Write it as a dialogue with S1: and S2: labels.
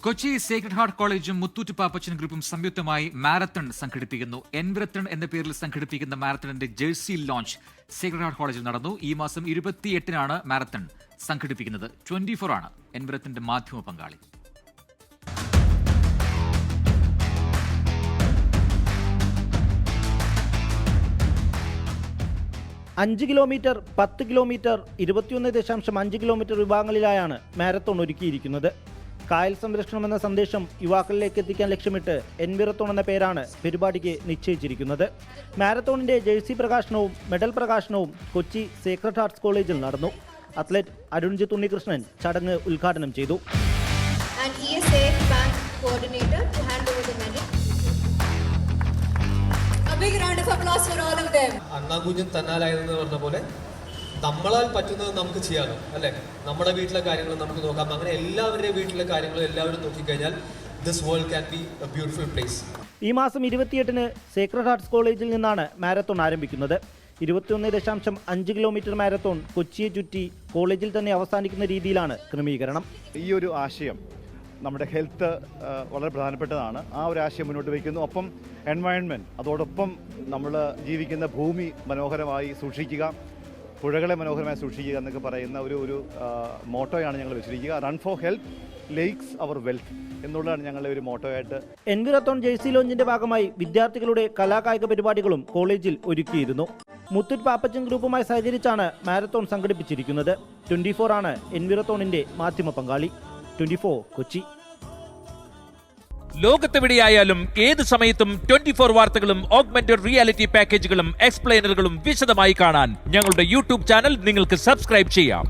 S1: Kochi Sacred heart കോളേജും മുത്തൂറ്റ് പാപ്പച്ചൻ ഗ്രൂപ്പും സംയുക്തമായി മാരത്തൺ സംഘടിപ്പിക്കുന്നു. എൻവിറത്തൺ എന്ന പേരിൽ സംഘടിപ്പിക്കുന്ന മാരത്തണിന്റെ ജേഴ്സി ലോഞ്ച് സേക്രഡ് ഹാർട്ട് കോളേജിൽ നടന്നു. ഈ മാസം 28-നാണ് മാരത്തൺ സംഘടിപ്പിക്കുന്നത്. 24 ആണ് എൻവിറത്തിന്റെ മാധ്യമ പങ്കാളി.
S2: അഞ്ച് കിലോമീറ്റർ, 10 കിലോമീറ്റർ, 21.5 കിലോമീറ്റർ വിഭാഗങ്ങളിലായാണ് മാരത്തോൺ ഒരുക്കിയിരിക്കുന്നത്. കായൽ സംരക്ഷണം എന്ന സന്ദേശം യുവാക്കളിലേക്ക് എത്തിക്കാൻ ലക്ഷ്യമിട്ട് എൻവിറത്തോൺ എന്ന പേരാണ് പരിപാടിക്ക് നിശ്ചയിച്ചിരിക്കുന്നത്. മാരത്തോണിന്റെ ജേഴ്സി പ്രകാശനവും മെഡൽ പ്രകാശനവും കൊച്ചി സേക്രഡ് ഹാർട്ട്സ് കോളേജിൽ നടന്നു. അത്ലറ്റ് അരുൺജിത്ത് ഉണ്ണികൃഷ്ണൻ ചടങ്ങ് ഉദ്ഘാടനം ചെയ്തു.
S3: അണ്ണാകുഞ്ഞൻ തന്നാലായതെന്ന് പറഞ്ഞ പോലെ നമ്മളാൽ പറ്റുന്നത് നമുക്ക് ചെയ്യാമല്ലോ, അല്ലെ? നമ്മുടെ വീട്ടിലെ കാര്യങ്ങൾ നമുക്ക് നോക്കാം. അങ്ങനെ എല്ലാവരുടെയും വീട്ടിലെ കാര്യങ്ങൾ എല്ലാവരും നോക്കിക്കഴിഞ്ഞാൽ this world can be A beautiful place.
S2: ഈ മാസം 28-ന് സേക്രഡ് ഹാർട്ട്സ് കോളേജിൽ നിന്നാണ് മാരത്തോൺ ആരംഭിക്കുന്നത്. 21.5 കിലോമീറ്റർ മാരത്തോൺ കൊച്ചിയെ ചുറ്റി കോളേജിൽ തന്നെ അവസാനിക്കുന്ന രീതിയിലാണ് ക്രമീകരണം.
S4: ഈ ഒരു ആശയം നമ്മുടെ ഹെൽത്ത് വളരെ പ്രധാനപ്പെട്ടതാണ്. ആ ഒരു ആശയം മുന്നോട്ട് വയ്ക്കുന്നു. ഒപ്പം എൻവയൺമെൻറ്റ്, അതോടൊപ്പം നമ്മൾ ജീവിക്കുന്ന ഭൂമി മനോഹരമായി സൂക്ഷിക്കുക, പുഴകളെ മനോഹരമായി സൂക്ഷിക്കുക എന്നൊക്കെ പറയുന്ന ഒരു മോട്ടോയാണ് ഞങ്ങൾ വെച്ചിരിക്കുക. Run for health, lakes our wealth എന്നുള്ളതാണ് ഞങ്ങളുടെ ഒരു മോട്ടോയായിട്ട്.
S2: എൻവിറത്തോൺ ജേഴ്സി ലോഞ്ചിന്റെ ഭാഗമായി വിദ്യാർത്ഥികളുടെ കലാകായിക പരിപാടികളും കോളേജിൽ ഒരുക്കിയിരുന്നു. മുത്തൂറ്റ് പാപ്പച്ചൻ ഗ്രൂപ്പുമായി സഹകരിച്ചാണ് മാരത്തോൺ സംഘടിപ്പിച്ചിരിക്കുന്നത്. 24 ആണ് എൻവിറത്തോണിന്റെ മാധ്യമ പങ്കാളി. 24 കൊച്ചി.
S5: ലോകത്തെവിടെയായാലും ഏത് സമയത്തും 24 വാർത്തകളും ഓഗ്മെന്റഡ് റിയാലിറ്റി പാക്കേജുകളും എക്സ്പ്ലെയിനറുകളും വിശദമായി കാണാൻ ഞങ്ങളുടെ യൂട്യൂബ് ചാനൽ നിങ്ങൾക്ക് സബ്സ്ക്രൈബ് ചെയ്യാം.